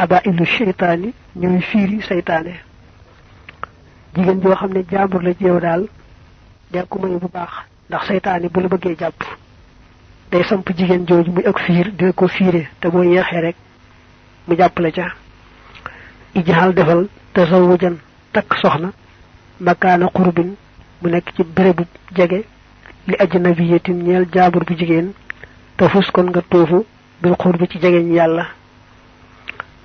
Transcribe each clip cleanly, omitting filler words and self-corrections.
habailu shaytaani ñooy fiiri saytaane jigéen joo xam ne jaambur la ci yow daal dee ko may bu baax ndax saytaane bu la bëggee jàpp day samp jigéen jooju muy ak fiir dina ko fiire te boo yeexee rek mu jàppale ca ijhal defal tasawujan takk soxna makaana qurbin mu nekk ci bérébu jege li ajnabiyatin ñeel jaambur bu jigéen te fus kon nga tuufu bil qurbi ci jegeñ yàlla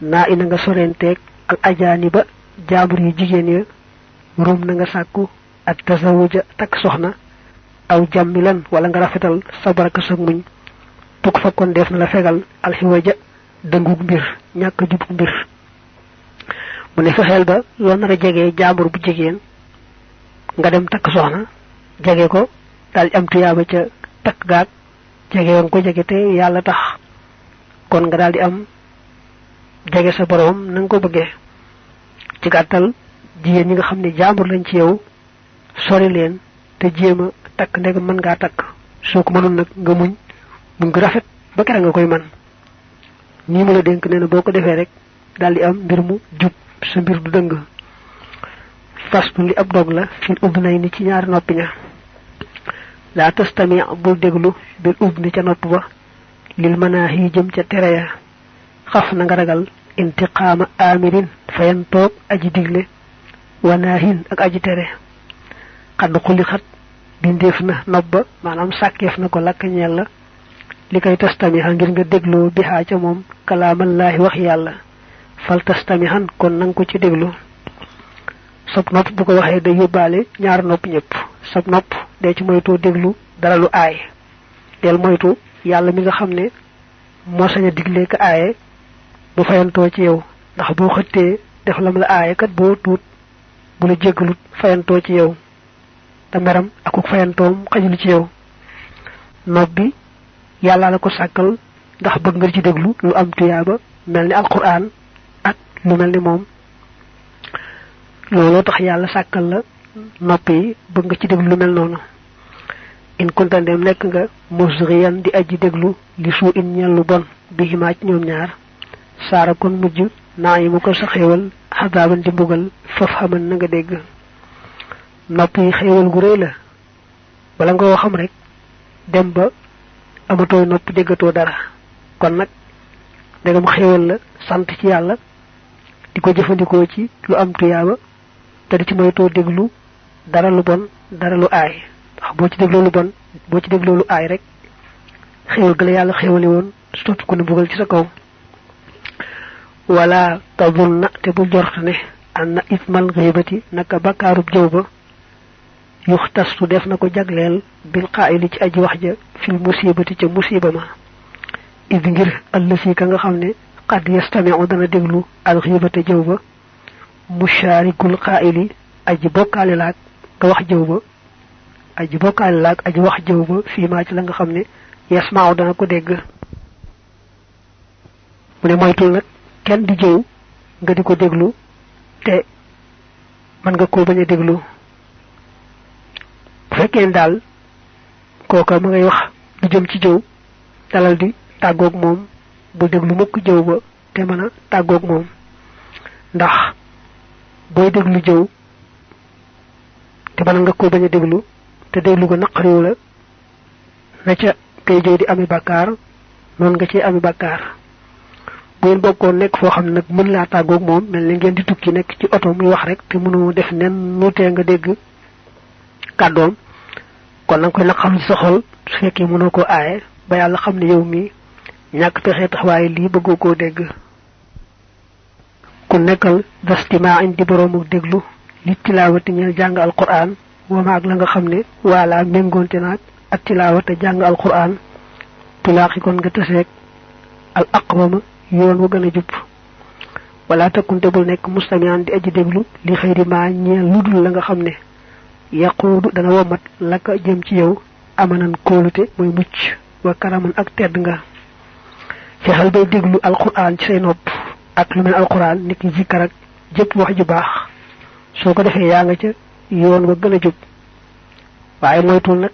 naa ina nga sorenteeg al ajaani ba jaambur yu jigéen ya rum na nga sàkku ak tasawuja takk soxna aw jàmmilan wala nga rafetal sabaraka sa muñ tukk fa kon def na la fegal alxiwaja dëngug mbir ñàkk jubug mbir mu ne fexeel ba loo nar a jegee jaambur bu jigéen nga dem takk soxna jege ko daal am tuyaaba ca takk gaag jege woon ko jege te yàlla tax kon nga daal di am jege sa borom na nga ko bëggee ci gàttal jigéen ñi nga xam ne jaambur lañ ci yow sori leen te jéem a takk ndeg mën ngaa takk soo ko mënul nag nga muñ ngi rafet ba kera nga koy man nii mu la dénk nee na boo ko defee rek daal di am mbir mu jub sa mbir du dëng fastu li ab dog la fil ubnay ni ci ñaari noppi ña laa tastami bul déglu bil ubni ca nopp ba lil manaahi jëm ca tere ya xaf na nga ragal intiqaama amirin fayan toog aji digle wanaahin ak aji tere xadd xuli xat bindeef na nopp ba maanaam sàkkeef na ko lakk ñeel la li koy tastamiha ngir nga dégloo bihaa ca moom kalaamallaahi wax yàlla fal tastamihan kon nanga ko ci déglu sab nopp bu ko waxee day yóbbaale ñaar nopp ñëpp sab nopp dee ci moytu déglu dara lu aay del moytu yàlla mi nga xam ne moo sañ a diglee ka aaye bu fayantoo ci yow ndax boo xëttee def lam la aaye kat boo tuut bu la jéggalut fayantoo ci yow te meram akuk fayantoom xajul ci yow nopp bi yàlla la ko sàkkal ndax bëgg nga ci déglu lu am tuyaaba mel ni alquran ak lu mel ni moom looloo tax yàlla sàkkal la nopp yi bëgg nga ci déglu lu mel noonu in kuntandeem nekk nga musriyan di aji déglu li suu in ñel lu bon bi himaa ci ñoom ñaar saara kon mujj naa yi mu ko sa xéewal xadaaban di mbugal faf xaman na nga dégg nopp yi xéewal gu rëy la bala nga woo xam rek dem ba amatoo nopp déggatoo dara kon nag ndegam xéewal la sant ci yàlla di ko jëfandikoo ci lu am tuyaaba te di ci moytoo déglu dara lu bon dara lu aay ndax boo ci dégloo lu bon boo ci dégloo lu aay rek xéewal ga la yàlla xéewali woon soppi ko ne mbugal ci sa kaw wala tadunna te bu jort ne anna ismal ghibati naka bakkaarub jëw ba yuxtastu def na ko jagleel bil qaa'ili ci aji wax ja fil musibati ca musiba ma id ngir allasi ka nga xam ne qad yastami'u dana déglu al ghibata jëw ba musharikul qaa'ili aji bokkaale laak nga wax jëw ba aji bokkaale laak aji wax jëw ba fii maa ci la nga xam ne yasma'u dana ko dégg mu ne moytul nag kenn di jëw nga di ko déglu te mën nga koo bañ a déglu bu fekkee daal kooka ma ngay wax lu jëm ci jëw dalal di tàggoog moom bu déglu mukk jëw ba te mën a tàggoog moom ndax booy déglu jëw te mën nga koo bañ a déglu te déglu ko naqariw la na ca kay jëw di ami bàkkaar noonu nga ci ami bàkkaar bu ngeen bokkoon nekk foo xam ne nag mën laa tàggoog moom mel ni ngeen di tukki nekk ci oto muy wax rek te mënu def nen nu tee nga dégg kàddoom kon nanga koy naqarlu ci sa xol su fekkee mënoo koo aaye ba yàlla xam ne yow mi ñàkk pexe tax waaye lii bëggoo koo dégg ku nekkal dastima indi boroomu déglu li tilaawati ñeel jàng alquran wama ak la nga xam ne wala méngoonte naag ak tilaawate jàng alquran tulaaxi kon nga tëseeg al aqwama yoon wa gën a jub wala takkunte bul nekk mustamian di aji déglu li xëyri ma ñeel lu dul la nga xam ne yaquudu dana womat la ka jëm ci yow amanan kóolute mooy mucc wa karaman ak tedd nga fexal bay déglu alquran ci say nopp ak lu mel alquran nit ki zikkar ak jëpp wax ju baax soo ko defee yaa nga ca yoon wa gën a jub waaye moytul nag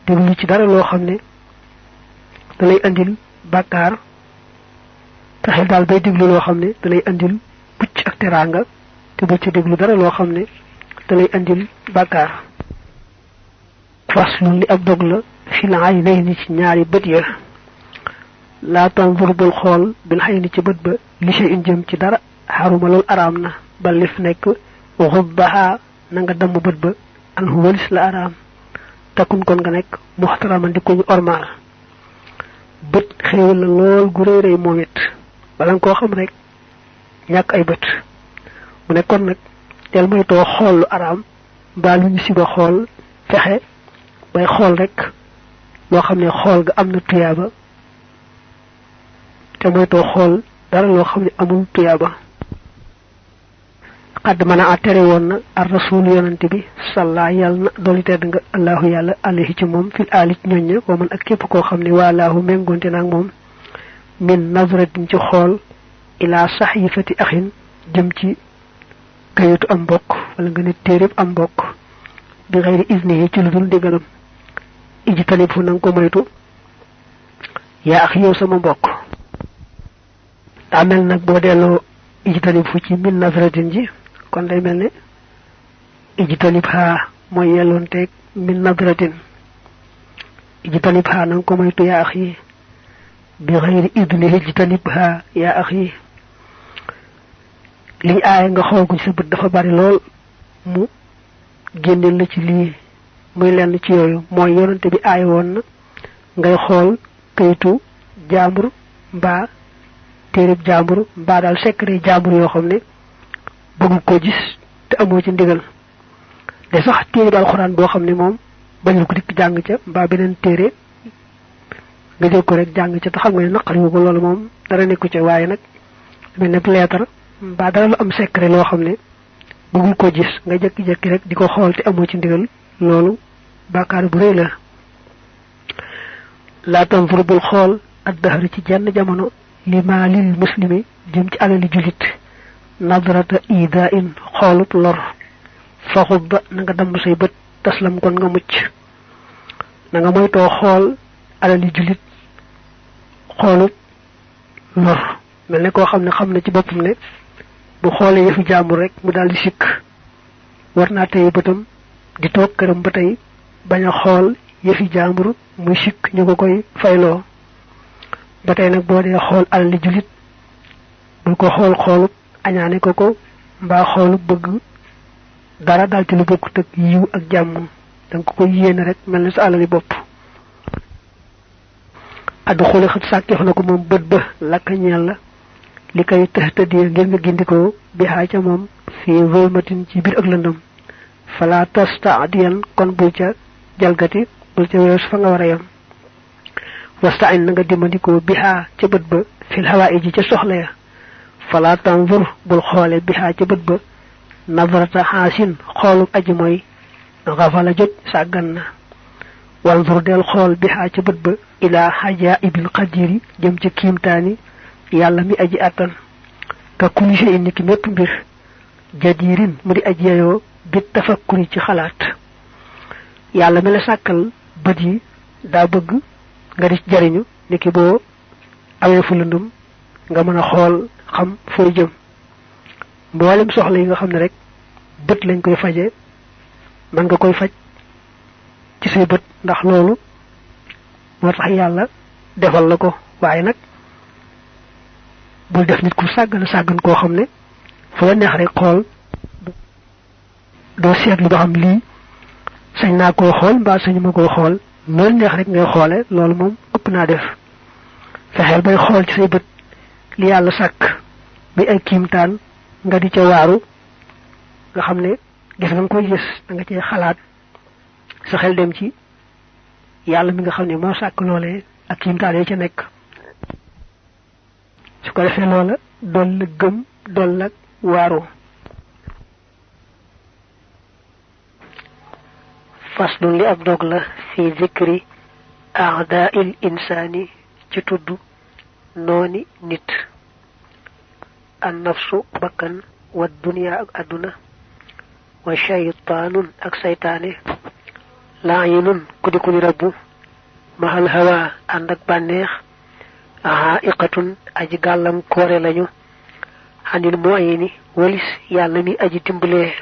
déglu ci dara loo xam ne da lay andil bàkkaar taxel dal bay diglu lo xamne da lay andil bucc ak teranga te bu ci diglu dara lo xamne da lay andil bakar faslun li ab dog la fi la aynayni ci ñaari bët ya la tanzur bul xol bil hayni ci bët ba li shay'in jëm ci dara haruma lol aramna bal lif nek ghuddaha na nga dam bët ba an huwalis la aram takun kon nga nek muhtaraman di ko ñu ormal bët xewal la lol gu reey reey momit bala ko xam rek ñak ay bët mu ne kon nak tel moy to xol lu aram ba lu ñu ci ba xol fexé bay xol rek lo xamne xol ga amna tuyaba te moy to xol dara lo xamne amul tuyaba qad mana atere won ar rasul yonante bi salla yalna doli tedd nga allah yalla alayhi ci mom fil alit ñoñ wa man ak kep ko xamne walaahu mengonte nak mom min nazratin ci xol ila sahifati akhin jëm ci kayatu am bok wala nga ne tereb am bok bi xeyri izni ci lu dul digalam ijtanifu nang ko moytu ya akh yow sama bok amel nak bo delo ijtanifu ci min nazratin ji kon day melne ijtanibha moy yelonte min nazratin ijtanibha nang ko moytu ya akhi bi xeyri izni ijtanibha ya akhi li ay nga xol ko ci dafa bari lol mu gennel la ci li muy lenn ci yoyu moy yonante bi ay won ngay xol kayitu jambur ba tereb jambur ba dal secret jambur yo xamne bëgg ko gis te amo ci ndigal de sax tereb alquran bo xamne mom bañu ko dik jang ca ba benen téré nga jël ko rek jang ca te xam nga naqari ko lolu mom dara nekku ci waye nak ben nek lettre ba dara lu am secret lo xamne bëgg ko gis nga jekki jekki rek diko xol te amo ci ndigal lolu bakar bu reey la la tanfur bul xol ad-dahr ci jenn jamono lima lil muslimi jëm ci alali julit nadrata ida'in xolut lor faxub nga dam say beut taslam kon nga mucc nga moyto xol alali julit xolut lor melne ko xamne xamna ci bopum ne bu xolé yefu jamm rek mu daldi sik warna tay beutam di tok kërëm ba tay baña xol yefi jambur muy sik ñu ko koy faylo ba tay nak bo dé xol alali julit bu ko xol xolu añaane ko ko mba xolu bëgg dara dal ci lu bokku tek yiw ak jamm dang ko yéene rek melni sa alali bop adu xol xat sakki nako mom beut ba lak ñeel la likay tahtadi ngir nga gindiko bi ha ca mom fi zulmatin ci bir ak lëndëm fala tasta'diyan kon bu ca jalgati bu ca wess fa nga wara yam wasta'in nga dimandiko biha ca beut ba fil hawaiji ca soxla ya fala tanzur bul xolé biha ca beut ba nazrata hasin xolu aji moy ghafala jot sagan wanzur del xol biha ca beut ba ila hajaibil qadiri jëm ci kimtani yalla mi aji atan ka kulli shay'in ki mepp mbir jadirin muri aji yo bi tafakkuri ci xalaat yalla mi la sakal beut yi da bëgg nga di jariñu niki bo awé fu lundum nga mëna xol xam fo jëm mboolem soxla yi nga xamne rek beut lañ koy faje man nga koy faj ci say beut ndax lolu motax yalla defal lako waye nak bul def nit ku sagan ko xamne fu la neex rek xol do seetlu ba xam li sañ na ko xol ba sañu ma ko xol lool neex rek ngay xolé loolu mom ëpp na def fexel bay xol ci say beut li yalla sak bi ay kimtan nga di ca waru nga xamne gis nga koy gis nga ci xalaat sa xel dem ci yalla mi nga xamne mo sak lolé ak kimtan yi ci nek su ko defé loola dol la gëm dol la waru faslu li ab dog la fi zikri a'da'il insani ci tuddu noni nit an nafsu bakkan wa dunya ak aduna wa shaytanun ak saytane la'inun kudi rabbu mahal hawa andak banex iqatun aji galam koore lañu hanil moyini walis yalla mi aji dimbulé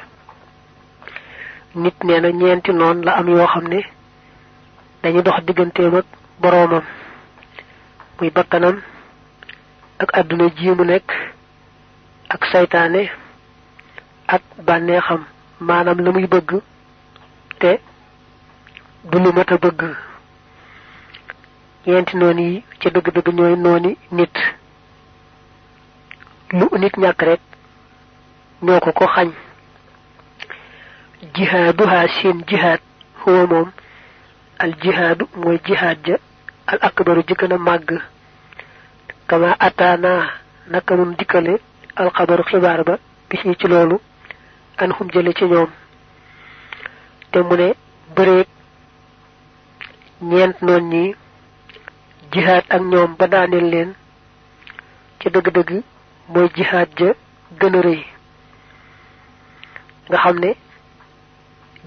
nit neena ñenti non la am yo xamne dañu dox digganteem ak boromam muy bakkanam ak aduna ji mu nek ak saytaane ak bànneexam maanaam la muy bëgg te du lu mata bëgg ñeenti noonu yi ca dëgg-dëgg ñooy nooni nit lu nit ñàkk rek ñoo ko xañ jihaaduha seen jihaad huwa moom al jihaadu mooy jihaad ja al akbaru ji gën a màgg kama ataana naka nun dikkale al xabaru xibaar ba bis ci loolu an hum jële ci ñoom te mu ne bëreeg ñeent noon ñi jihaad ak ñoom ba daaneel leen ci dëgg-dëgg mooy jihaad ja gën a rëy nga xam ne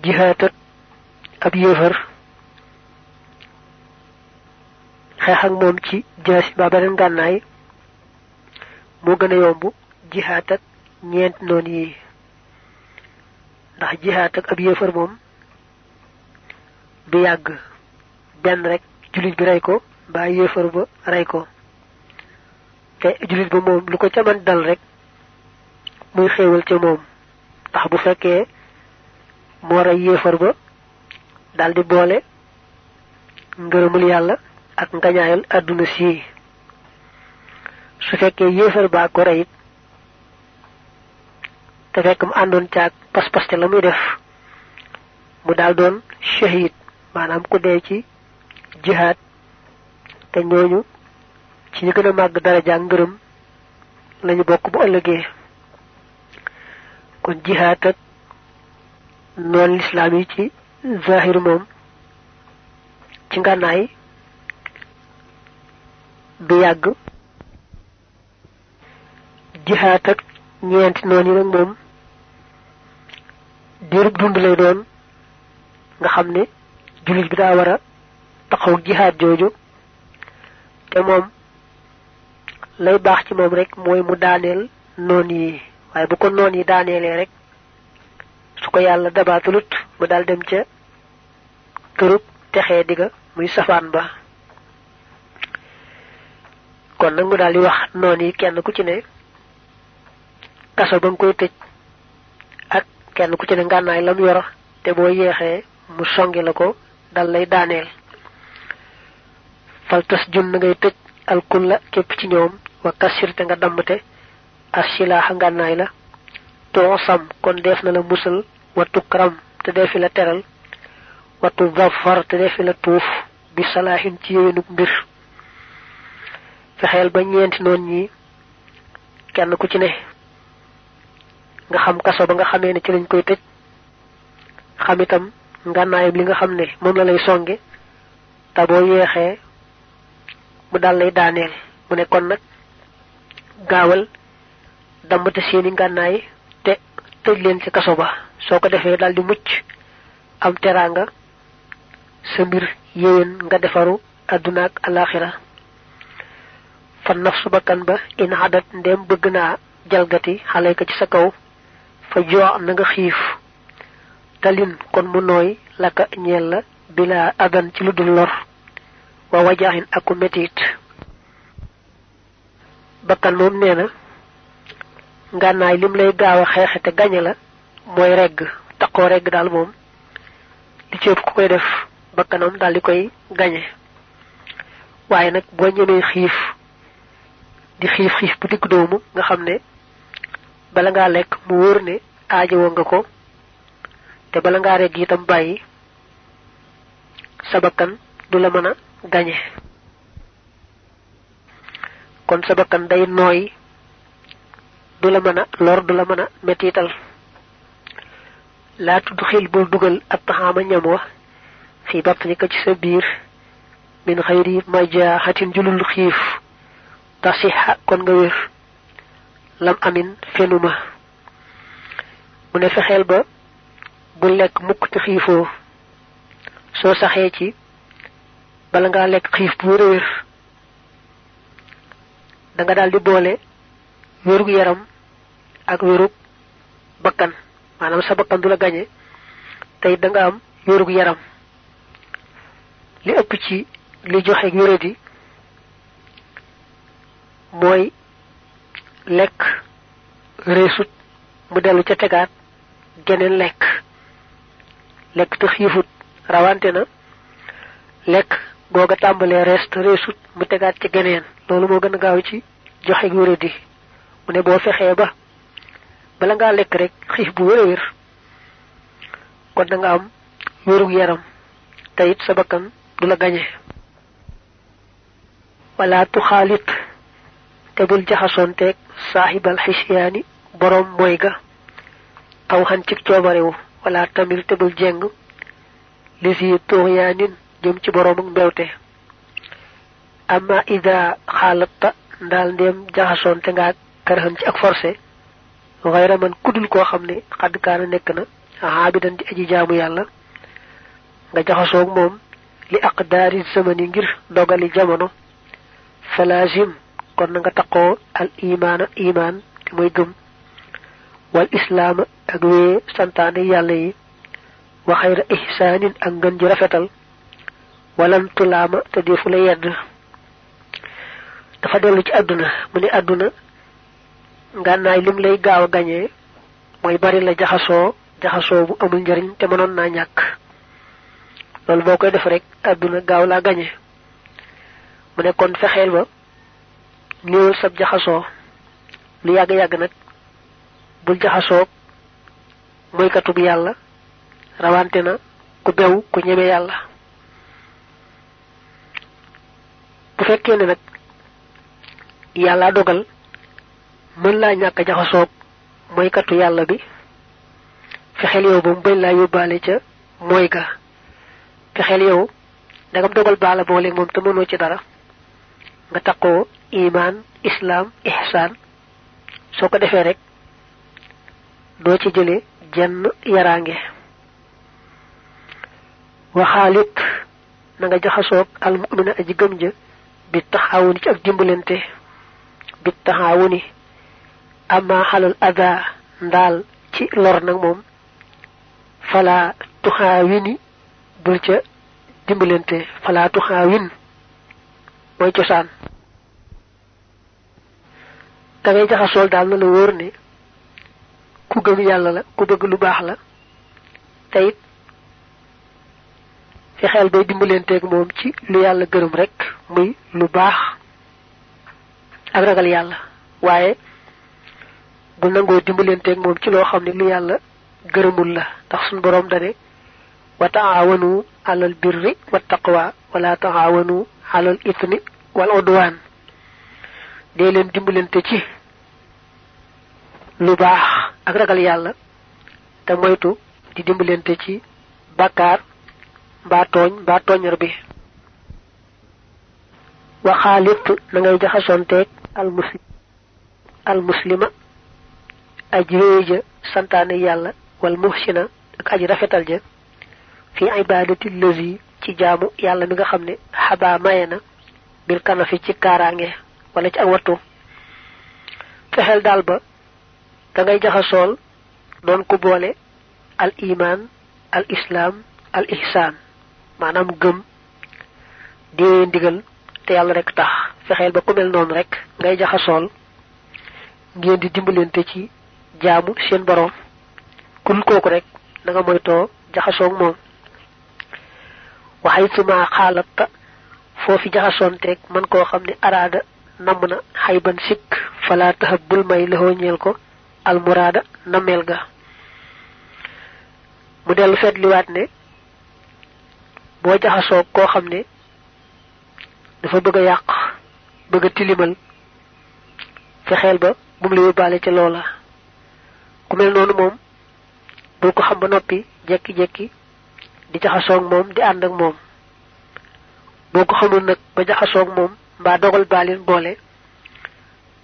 jihaad ak ab yéefar xeex ak moom ci jaasi ba beneen gànnaay moo gën a yomb jihaad ak ñeent noon yi ndax jihaad ak ab yéefar moom du yàgg benn rek julit bi rey ko ba yéefar ba rey ko te julit ba moom lu ko ca man dal rek muy xéewal ca moom ndax bu fekkee moo rey yéefar ba daldi boole ngërëmul yàlla ak ngañaayal àdduna si su fekkee yéefar baa ko rey te fekk mu àndoon caag pas-pas te la muy def mu daal doon shahid maanaam ku dee ci jihaad te ñooñu ci ñu gën a màgg daraja ngërëm lañu bokk bu ëllëgee kon jihaad ak noon lislaam yi ci zahir moom ci ngànnaay du yàgg jihaad ak ñeenti noon yi nag moom diirub dund lay doon nga xam ne jullit bi daa war a taxaw jihaad jooju te moom lay baax ci moom rek mooy mu daaneel noon yi waaye bu ko noon yi daaneelee rek su ko yàlla dabaatulut mu daal dem ca kërub texee diga muy safaan ba kon nag mu daal di wax noon yi kenn ku ci ne kaso ba nga koy tëj ak kenn ku ci ne ngànnaay lam yor te boo yeexee mu songi la ko dal lay daaneel fal tas jun na ngay tëj alkulla képp ci ñoom wa kasir te nga dammte asilaaxa ngànnaay la too sam kon def na la musal wattu karam te defi la teral wattu zafar te defi la tuuf bi salaahin ci yéwénuk mbir fexeel ba ñeenti noon ñi kenn ku ci ne nga xam kaso ba nga xamee ne ci lañ koy tëj xam itam ngànnaayam li nga xam ne moom la lay songe te boo yeexee mu dal lay daaneel mu ne kon nag gaawal dammate seeni ngànnaay te tëj leen ci kaso ba soo ko defee dal di mucc am teraanga sa mbir yéwén nga defaru àdduna ak alaxira fa nafsu bakkan ba in hadat ndem bëgg naa jalgati xale ko ci sa kaw fa joo na nga xiif talin kon mu nooy laka ñeel la bila adan ci lu dul lor wa wajaaxin aku metit bakkan moom nee na ngànnaay lim lay gaaw a xeexe te gañe la mooy regg taqoo regg daal moom li ci ëpp ku koy def bakkanam daal di koy gañe waaye nag boo ñemee xiif di xiif xiif bu digg doomu nga xam ne bala ngaa lekk mu wóor ne aajowoo nga ko te bala ngaa regg itam bàyyi sa bakkan du la mën a gañe kon sa bakkan day nooy du la mën a lor du la mën a mettital laa tudd xil bul dugal ak taxaama ñam wa fi batni ko ci sa biir min xayri majaaxatin julul xiif tasiha kon nga wér lam amin fenuma mu ne fexeel ba bu lekk mukk te xiifoo soo saxee ci bala ngaa lekk xiif bu wér da nga daldi boole wérug yaram ak wérug bakkan manam sa bakkan dula gañe tay da nga am wérug yaram li ëpp ci li joxe wéradi moy lek resut mu delu ca tegaat geneen lek te xiifut rawante na lek goga tàmbalee resut mu tegaat ci geneen loolu moo gën a gaaw ci joxe wéradi mu ne boo fexee ba bala ngaa lekk rek xiif bu wér kon da nga am wérug yaram te it sa bakkan du la gañe wala tuxaalit te bul jaxasonteeg saaxibal xisyaani borom mooy ga aw xan ci coobarewu wala tamir te bul jeng li si tuxyaanin jëm ci borom ak mbewte amma ida xaalatta ndaal ndéem jaxasonte nga karhan ci ak forcé غير من كودul ko xamne xad kaana nek na haabidan di aji jaamu yalla nga jaxaso ak mom li aqdari zamani ngir dogali jamono falazim kon nga takko al iman te moy gëm wal islam ak we santane yalla yi wa khayra ihsanin ak ngën ji rafetal walan tulama te defu la yedd dafa delu ci aduna mu ni aduna nganaay lim lay gaaw gañé moy bari la jaxaso bu amul njariñ te mënon na ñak lol bokoy def rek aduna gaaw la gañé mu ne kon fexel ba ñeul sab jaxaso lu yag yag nak bul jaxaso moy katub yalla rawante na ku bew ku ñëmé yalla bu fekkee ne nak yalla dogal mën la ñàkk jaxasoog mooy katu yàlla bi fexeel yow ba mu bañ laa yóbbaale ca mooy ga fexeel yow dagam dogal baala boole moom te mënoo ci dara nga takkoo iman islam ihsan soo ko defee rek doo ci jële jenn yaraange waxaalit na nga jaxasoog al mu'mina aji gëm ja bi taxawuni ci ak dimbalante bi taxawuni amma halal adha ndal ci lor nak mom fala tuhawini bul ca dimbalante fala tuhawin moy ciosan da ngay jaxasol dal na la wor ne ku gëm yalla la ku bëgg lu baax la tayit fi xel bay dimbalante ak mom ci lu yalla gëreum rek muy lu baax ak ragal yalla waye bu nango dimbalante ak mom ci lo xamni lu yalla gëremul la tax sun borom dane wa ta'awanu 'alal birri wat taqwa wa la ta'awanu 'alal ithmi wal udwan de len dimbalante ci lu baax ak ragal yalla te moytu di dimbalante ci bakar ba togn bi wa khalif na ngay jaxasonté al muslima ajreja santane yalla wal muhsina ak aji rafetal ja fi ibadati allazi ci jaamu yalla mi nga xamne haba mayena bil kanafi ci karange wala ci ak wattu fexel dal ba da ngay jaxasol don ko bolé al iman al islam al ihsan manam gëm di ndigal te yalla rek tax fexel ba ku mel non rek ngay jaxasol ngeen di dimbalante ci jaamu seen borom kul koku rek da nga moyto jaxaso ak mom waxaytuma xalatta fofi jaxasontek man ko xamni arada namna hayban sik fala tahabbul may lo ñel ko al murada namel ga mu delu fet liwat ne bo jaxaso ko xamne dafa bëgg yaq bëgg tilimal fexel ba bu mu lay balé ci lola ku mel nonu mom bu ko xam ba nopi jekki jekki di jaxaso ak mom di and ak mom boko xamul nak ba jaxaso ak mom ba dogal balin bolé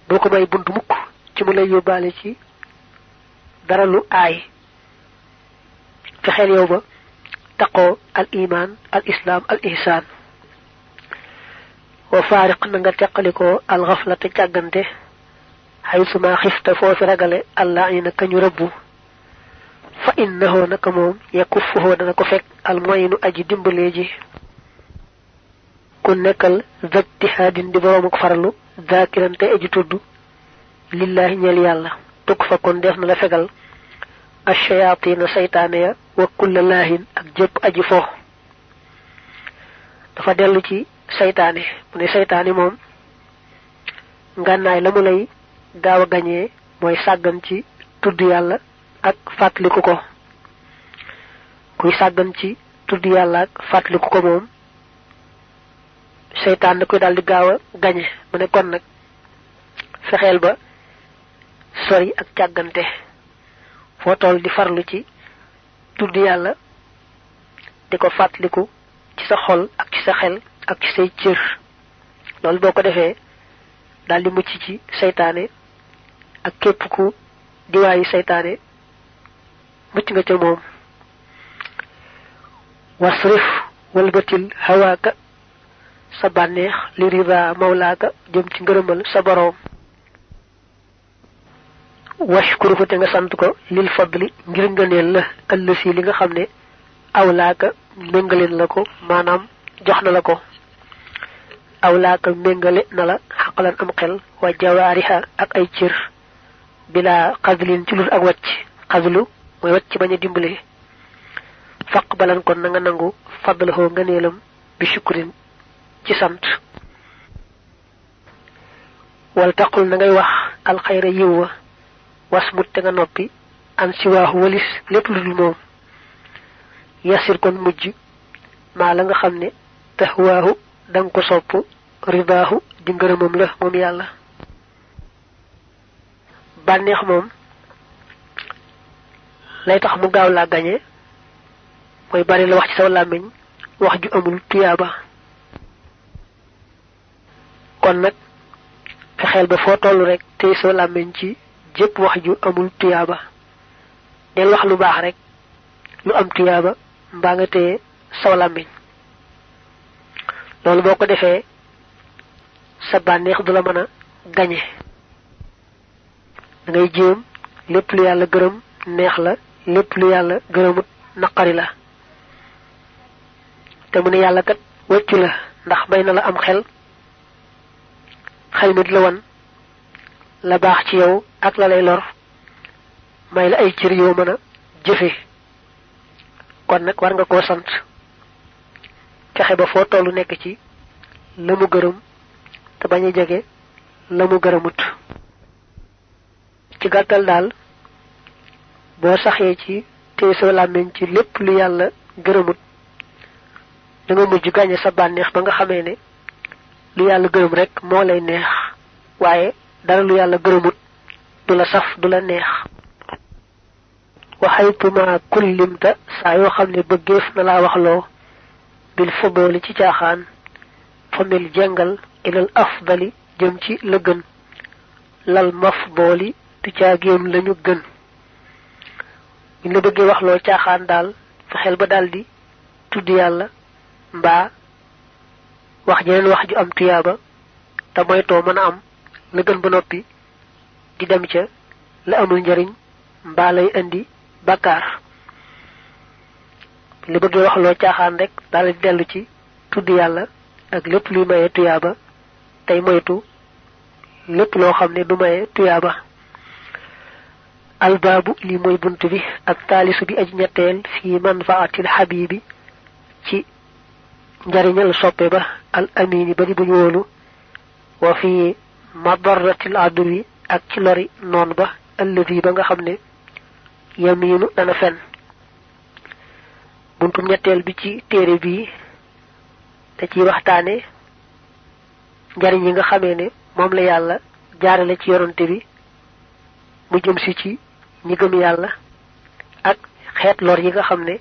boko may buntu mukk ci mu lay yobale ci dara lu ay fexel yow ba taqo al iman al islam al ihsan wa fariq na nga teqaliko al ghaflata ciagante haysuma khifta fofu ragale allah ina kañu rabbu fa innahu naka mom yakuffuhu dana ko fek al moyinu aji dimbaleji ku nekkal zattihadin di borom ak farlu zakirante aji tuddu lillahi ñal yalla tuk fa kon def na la fegal ash-shayatin saytaniya wa kullu lahin ak jep aji fo dafa delu ci saytané mu ne saytané mom nganaay lamu lay gaawa gañé moy saggan ci tuddu yalla ak fatlikou ko kuy saggan ci tuddu yalla ak fatlikou ko mom saytan da koy daldi gaawa gañé mu ne kon nak fexel ba sori ak ciagante fo tol di farlu ci tuddu yalla diko fatlikou ci sa xol ak ci sa xel ak ci say cër lol boko defé daldi mucc ci saytané ak képp ku diwaayi saytané mucc nga ca moom wasrif walbatil hawaaka sa bànneex li rida mawlaaka jëm ci ngërëmal sa boroom washkuru ko te nga sant ko lil fadli ngir ngëneel la ëllësi li nga xam ne awlaaka méngaleen la ko maanaam jox na la ko awlaaka méngale na la xaqalan am xel wa jawaariha ak ay cër bila qadlin ci lul ak wacc qadlu moy wacc baña dimbalé faqbalan kon nga nangu fadlahu ngëneelam bi shukrin ci sant wal taqul na ngay wax al khayra yiwa wasmut te nga noppi an siwaahu walis lépp lu dul moom yasir kon mujj maa la nga xam ne tahwaahu dang ko sopp ridaahu di ngërëmam la moom yàlla bànneex moom lay tax mu gaaw laa gañe mooy bari la wax ci saw làmmiñ wax ju amul tuyaaba kon nag fexeel ba foo toll rek tey saw làmmiñ ci jëpp wax ju amul tuyaaba del wax lu baax rek lu am tuyaaba mbaa nga téye saw làmmiñ loolu boo ko defee sa bànneex du la mën a gañe da ngay jéem lépp lu yàlla gërëm neex la lépp lu yàlla gërëmut naqari la te mu ne yàlla kat wëccu la ndax bay na la am xel xel mi di la wan la baax ci yow ak la lay lor may la ay cër yoo mën a jëfe kon nag war nga koo sant fexe ba foo tollu nekk ci la mu gërëm te bañ a jege la mu gërëmut ci gàttal daal boo saxee ci téye sa làmmiñ ci lépp lu yàlla gërëmut da nga mujj gàñe sa bànneex ba nga xamee ne lu yàlla gërëm rek moo lay neex waaye dara lu yàlla gërëmut du la saf du la neex waxaytuma kullimta saa yoo xam ne bëggeef na laa waxloo bil fudooli ci caaxaan famil jengal ilal afdali jëm ci la gën lal mafdooli du caagéem lañu gën ñu la bëggee waxloo caaxaan daal fexeel ba daldi tudd yàlla mbaa wax jeneen wax ju am tuyaaba te moytoo mën a am la gën ba noppi di dem ca la amul njariñ mbaa lay indi bakkaar li bëggee waxloo caaxaan rek daal di dellu ci tudd yàlla ak lépp luy maye tuyaaba tey moytu lépp loo xam ne du maye tuyaaba albaabu li mooy bunt bi ak taalisu bi aj ñetteel fi manfaatil xabibi ci njariñal soppe ba al amini ba di buñ wóolu wa fi madaratil aduwi ak ci lori noon ba alladi ba nga xam ne yaminu dana fen buntum ñetteel bi ci téere bi da ci waxtaane njariñ yi nga xamee ne moom la yàlla jaarale ci yoronte bi mu jëm si ci ñi gëm yàlla ak xeet lor yi nga xam ne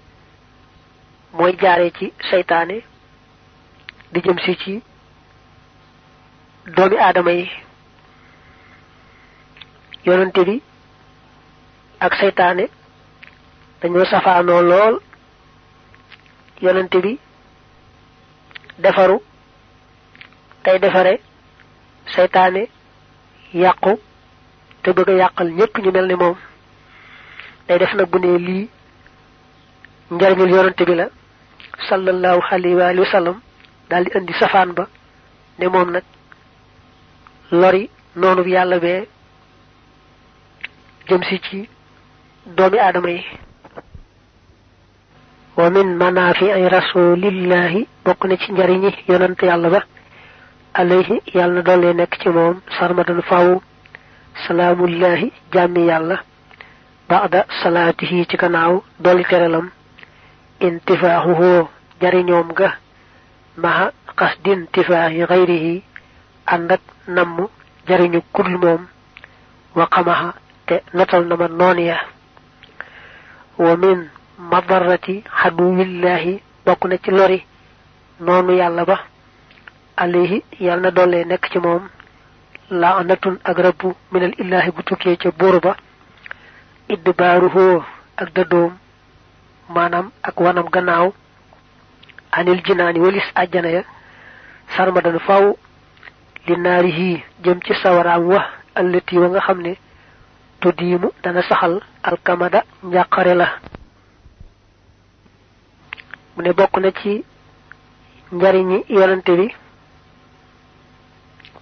mooy jaare ci seytaane di jëm si ci doomi aadama yi yoronte bi ak seytaane dañoo safaanoo lool yonante bi defaru tay defare seytaane yàqu te bëgg yàqal ñépp ñu mel ni moom day def nag bu ne lii njariñul yonante bi la sallallahu alayhi wa sallam daal di indi safaan ba ne moom nag lori noonu bi yàlla bee jëm si ci doomi aadama yi wa min manaafi'i rasulillahi bokk na ci njariñi yonante yàlla ba alayhi yàlla na doole nekk ci moom sarmadan faw salaamullahi jàmmi yàlla ba'da salaatihi ci gannaaw dolli terelam intifaahuhu jariñoom ga maha qasdi intifaahi xayrihi ànd ak namm jariñu kudul moom wa xamaha te notal na ma noon ya wa min madarrati xaduwillahi bokk na ci lori noonu yàlla ba alayhi yàlla na doole nekk ci moom laanatun ak rabbu minal illaahi bu tukkee ca buur ba idbaaruhu ak dëddoom maanaam ak wanam gannaaw anil jinaani walis àjjana ya sarmadan faw li naarihi jëm ci sawaraam wa allati wa nga xam ne tuddiimu dana saxal alkamada njàqare la mu ne bokk na ci njariñi yonante bi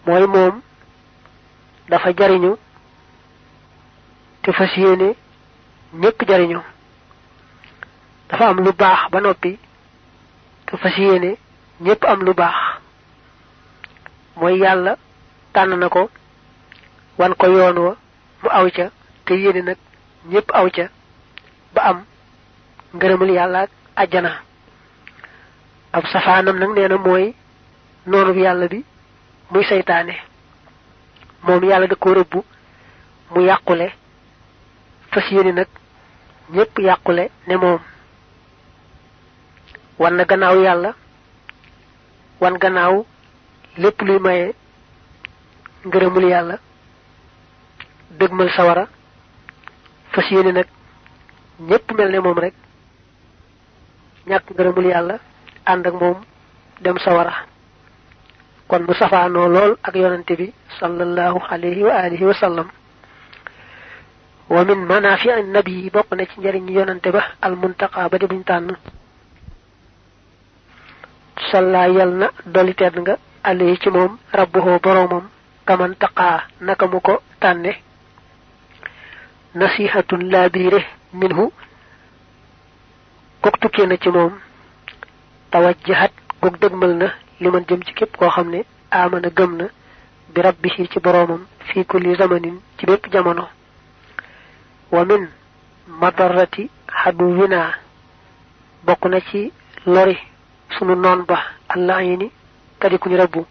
mooy moom dafa jariñu te fas yéene ñépp jariñu dafa am lu baax ba noppi te fas yéene ñépp am lu baax mooy yàlla tànn na ko wan ko yoon wa mu aw ca te yéene nag ñépp aw ca ba am ngërëmal yàlla ak àjjana ab safaanam nag nee na mooy noonu bi yàlla bi muy seytaane moom yàlla da ko rëbbu mu yàqule fas yéene nag ñépp yàqule ne moom wan na gannaaw yàlla wan gannaaw lépp luy maye ngërëmul yàlla dëgmal sawara fas yéene nag ñépp mel ne moom rek ñàkk ngërëmul yàlla ànd ak moom dem sawara kon mu safaanoo lool ak yonante bi sallallahu alayhi wa alihi wa sallam wa min manaafi'i nabi bokk na ci njariñ yonante ba al muntaqa ba di buñ tànn salla yal na dolli tedd nga alayhi ci moom rabbuhu boroomam kaman taqaa naka mu ko tànne nasihatun laabiire minhu kok tukkee na ci moom tawajjahat gog dëgmal na li man jëm ci képp koo xam ne amana gëm na bi rabbihi ci boroomam fi kulli zamanin ci bépp jamono wa min madarrati haduwina bokk na ci lori sunu noon ba allah yi ni kadi kuñ rabbu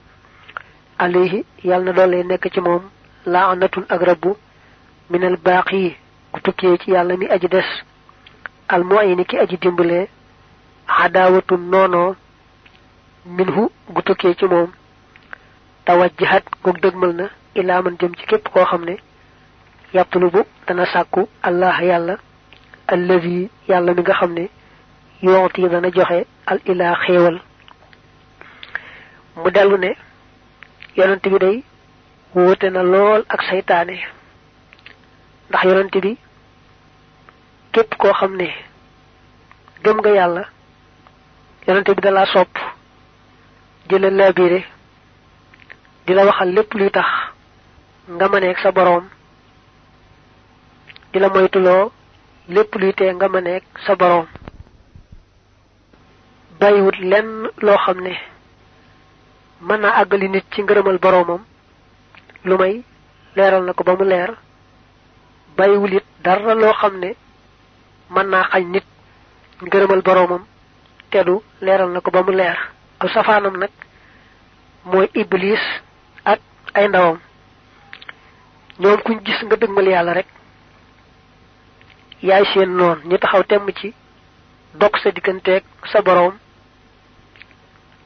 alayhi yàlla na doole nekk ci moom laanatun ak rabbu minal baaqi ku tukkee ci yàlla mi aji des al mu'ayni ki aji dimbalee xadaawatun noonoo minhu gu tukkee ci moom tawajjahat goog dëgmal na ilaa man jëm ci képp koo xam ne yatlubu dana sàkku allah yàlla allazi yàlla mi nga xam ne yooti dana joxe al ilaa xéewal mu dellu ne yonent bi day wóote na lool ak saytaane ndax yonent bi képp koo xam ne gëm nga yàlla yonent bi dalaa sopp di la laabire di la waxal lépp luy tax nga mëneeg sa boroom di la moytuloo lépp luy tee nga mëneeg sa boroom bàyyiwut lenn loo xam ne mën naa àggali nit ci ngërëmal boroomam lu may leeral na ko ba mu leer bàyyiwul it dara loo xam ne mën naa xañ nit ngërëmal boroomam teddu leeral na ko ba mu leer aw safaanam nag mooy iblis ak ay ndawam ñoom kuñ gis nga dëgmal yàlla rek yaay seen noon ñu taxaw temm ci dog sa digganteeg sa boroom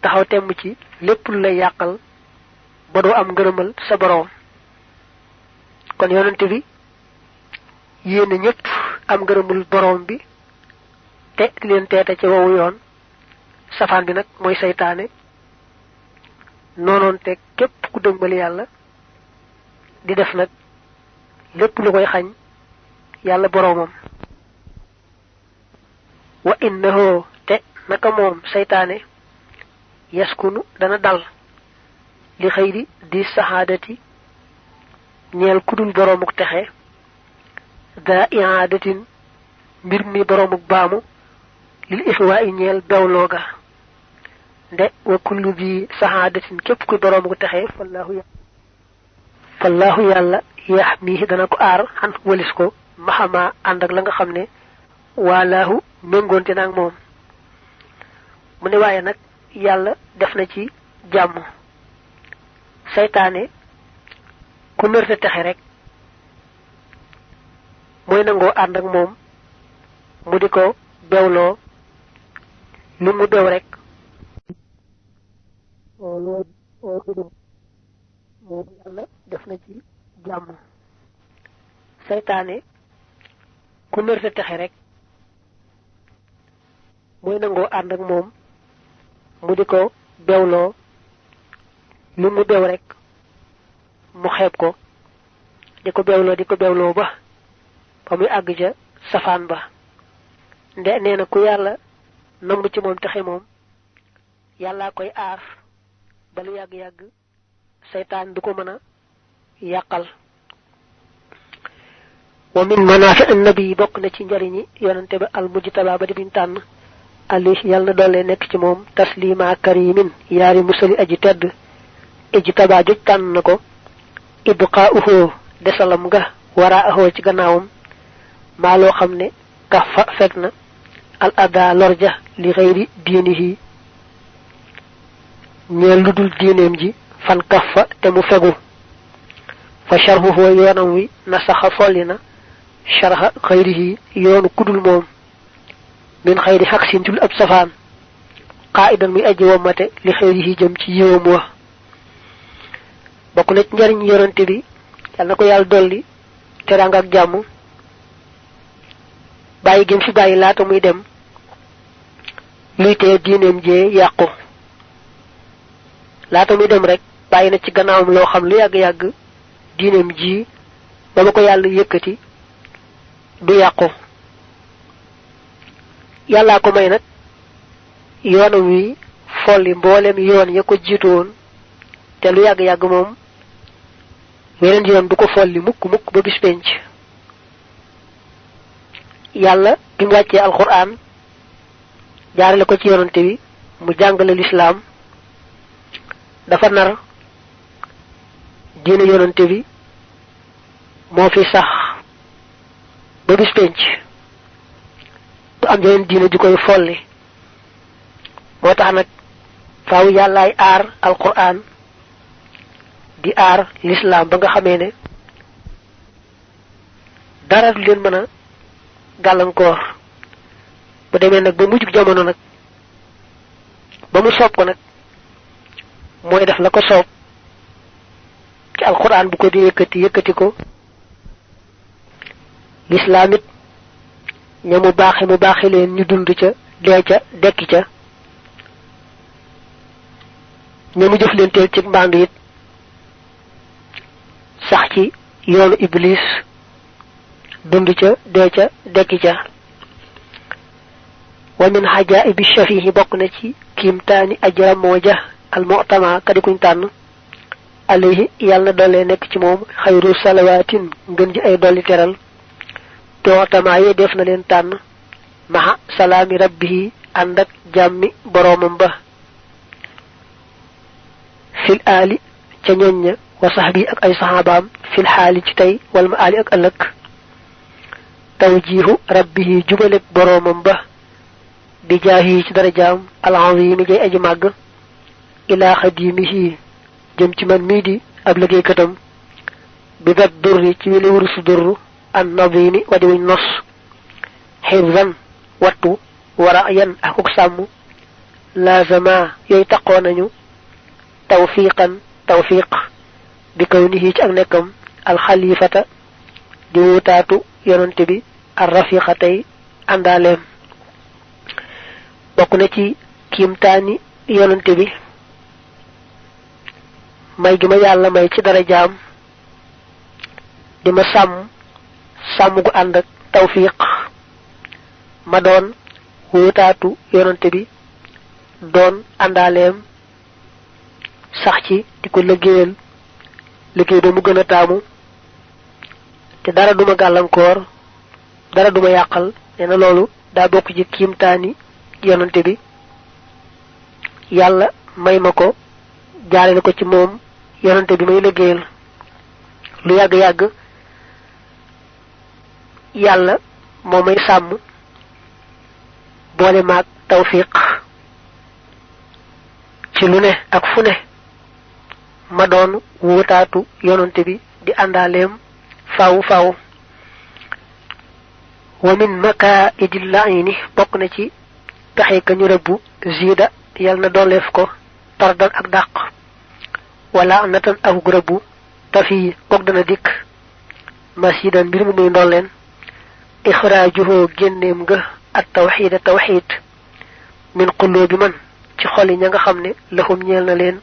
taxaw temm ci lépp lu lay yàqal ba doo am ngërëmal sa boroom kon yonent bi yéene ñëpp am ngërëmul boroom bi te leen teete ci wowu yoon safaan bi nag mooy saytaane noonoonte képp ku dëgmal yàlla di def nag lépp lu koy xañ yàlla boroomam. wa innahu te naka moom seytaane yaskunu dana dal li xëyri di saxaadati ñeel kudul boroomuk texe daa ihaadatin mbir mi boroomuk baamu lil ixwaa i ñeel bewlooga nde wa kullu bi saxaadatin képp kuy boroomuk texe fallaahu yàlla yaxmihi dana ko aar xan walis ko maxama ànd ak la nga xam ne waalaahu méngoonte naag moom. mu ne waaye nag yàlla def na ci jàmm. seytaane ku nërte texe rek mooy nangoo ànd ak moom mu di ko bewloo lu mu bew rek yàlla def na ci jàmm. seytaane ku nërte texe rek mooy nangoo ànd ak moom mu di ko bewloo lu mu bew rek mu xeeb ko di ko bewloo ba muy àgg ca safaan ba. nde nee na ku yàlla namm ci moom texe moom yàllaa koy aar ba lu yàgg-yàgg seytaan du ko mën a yàqal. wa min manaafi annabi bokk na ci njariñi yonante ba al mujtaba ba di biñ tànn ali yàlla na doole nekk ci moom taslima karimin yaari musali aji tedd ijtaba joj tànn na ko ibqaa'uhu desalam nga waraa'ahu ci gannaawam maa loo xam ne kafa fekk na al ada lorja li xëyri diinihi ñeel lu dul diineem ji fan kafa te mu fegu fa sharhuhu yoonam wi nasaxa folli na sharha xëyrihi yoonu kudul moom min xëyri xaq sintul ab safaan qaa'idan muy aji wommate li xëyrihi jëm ci yiwam wa. bokk na ci njariñ yonante bi yal na ko yàlla dolli teraanga ak jàmm bàyyi gën fi bàyyi laata muy dem luy tee diineem jee yàqu. laata muy dem rek bàyyi na ci gannaawam loo xam lu yàgg-yàgg diineem ji ba ma ko yàlla yëkkati du yàqu. yàllaa ko may nag yoonam wi folli mboolem yoon ya ko jiitu woon te lu yàgg-yàgg moom weneen yoon du ko folli mukk ba bis penc. yàlla bi mu wàccee alxuraan jaarale ko ci yonante bi mu jàngale lislaam dafa nar diine yonante bi moo fi sax ba bis penc du am yeneen diine ju koy folli. moo tax nag faaw yàllaay aar alquran di aar lislaam ba nga xamee ne dara du leen mën a gàllankoor. bu demee nag ba mujjug jamono nag ba mu soob ko nag mooy def la ko soob ci alquran bu ko di yëkkati ko. lislaam it ña mu baaxe leen ñu dund ca dee ca dekki ca ña mu jëf leen teel ci mbandu it sax ci yoonu iblis dund ca dee ca dekki ca. wa min hajaa'ibi shafihi bokk na ci kiimtaani ajra mooja al mu'tama kadi kuñ tànn alayhi yàlla na doole nekk ci moom xayru salawaatin ngën ji ay dolli teral tootama yee def na leen tànn maha salaami rabbihi ànd ak jàmmi boroomam ba fil aali ca ñoñña wa sahbi ak ay saxaabaam fil xaali ci tey wal ma aali ak ëllëg tawjiihu rabbihi jubalek boroomam ba bi jaahi ci darajaam al-azimi jay aji màgg ilaa xadimihi jëm ci man mii di ab liggéeykatam bi dat durri ci wili wurusu durru an nadimi wadi wuñ nos xifzan wattu wara yan akuk sàmm lazama yooyu taqoo nañu tawfiq bi kawnihi ci ak nekkam alxalifata di wutaatu yonante bi ar rafiqa tey àndaaleem. bokk na ci kiimtaani yonante bi may gi ma yàlla may ci dara jaam di ma sàmm gu ànd ak tawfiq ma doon wutaatu yonante bi doon àndaaleem sax ci di ko liggéeyal liggéey ba mu gën a taamu te dara duma gàllankoor dara duma yàqal nee na loolu daa bokk ci kiimtaani yonante bi yàlla may ma ko jaarale ko ci moom yonante bi may liggéeyal lu yàgg-yàgg yàlla moo may sàmm boole maag tawfiq ci lu ne ak fu ne ma doon wutaatu yonante bi di àndaaleem faaw wa min makaidil laini bokk na ci pexe ka ñu rëbbu zida yal na dooleef ko tardan ak dàq wala natan ak rëbbu tafi kook dana dikk masidan mbir mu muy ndolleen ixraajuhoo génneem nga at tawxida tawxid min qulubi man ci xoli ña nga xam ne lahum ñeel na leen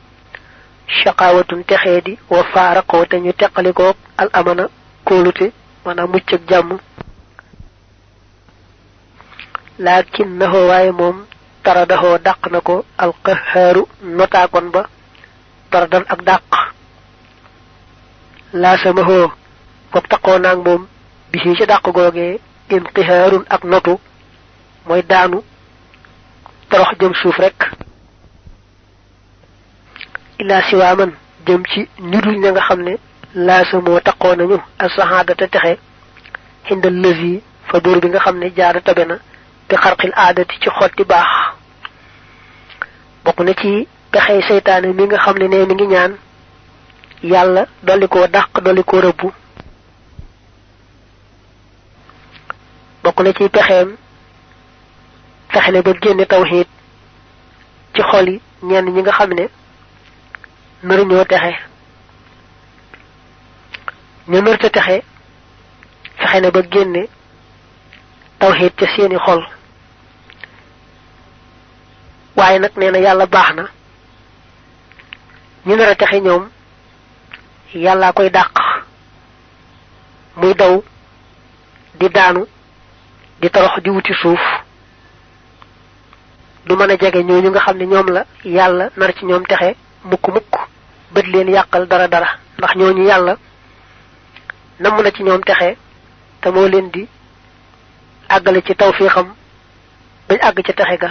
shaqawatun texee di wa faaraqoo te ñu teqalikook al amana kóolute maanaam mucc ak jàmm lakinnahu waaye moom taradahu dàq na ko al qahaaru notaakon ba taradan ak dàq laasamahoo fop taqoo naag moom bisi ci dàq googee inqihaarun ak notu mooy daanu torox jëm suuf rek illa siwaaman jëm ci ñudul ña nga xam ne laasamoo taqoo nañu as-sahaadata texe xindal lësi fa buur bi nga xam ne jaara tabe na bi xarqil aadati ci xotti baax bokk na ci pexey seytaane mi nga xam ne mi ngi ñaan yàlla dolli koo dàq dolli koo rëbbu bokk na ci pexeem fexe ne ba génne tawxiid ci xol yi ñenn ñi nga xam ne naruñoo texe ñu nërta texe fexe ne ba génne tawxiid ca seeni xol waaye nag nee na yàlla baax na ñu nar a texe ñoom yàllaa koy dàq muy daw di daanu di torox di wuti suuf du mën a jege ñooñu nga xam ne ñoom la yàlla nar ci ñoom texe mukk bët leen yàqal dara ndax ñooñu yàlla namm na ci ñoom texe te moo leen di àggale ci tawfiixam bañ àgg ca texe ga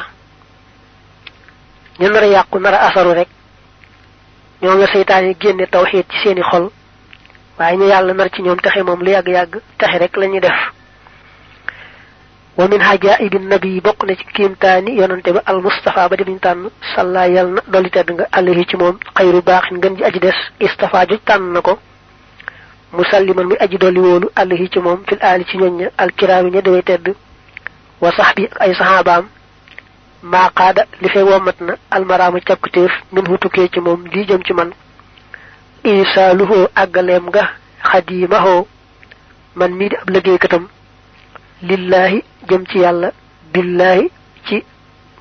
ñu nar a yàqu nar a asaru rek ñoom la seytaan yi génne tawxiid ci seeni xol waaye ñu yàlla nar ci ñoom texe moom lu yàgg-yàgg texe rek lañuy def wa min hajaibi nabi bokk na ci kiimtaani yonante ba al mustafa ba di biñu tànn salla yal na dolli tedd nga alayhi ci moom xayru baaxin ngën ji aji des istafa joj tànn na ko musalliman muy aji dolli wóolu alayhi ci moom fil aali ci ñoñ ña alkiraami ña dewey tedd wa sahbi ak ay saxaabaam maa qaada li fay womat na almaraama càkkutéef min hu tukkee ci moom lii jëm ci man isaaluhoo àggaleem nga xadiimahoo man mii di ab liggéeykatam lillahi jëm ci yàlla billahi ci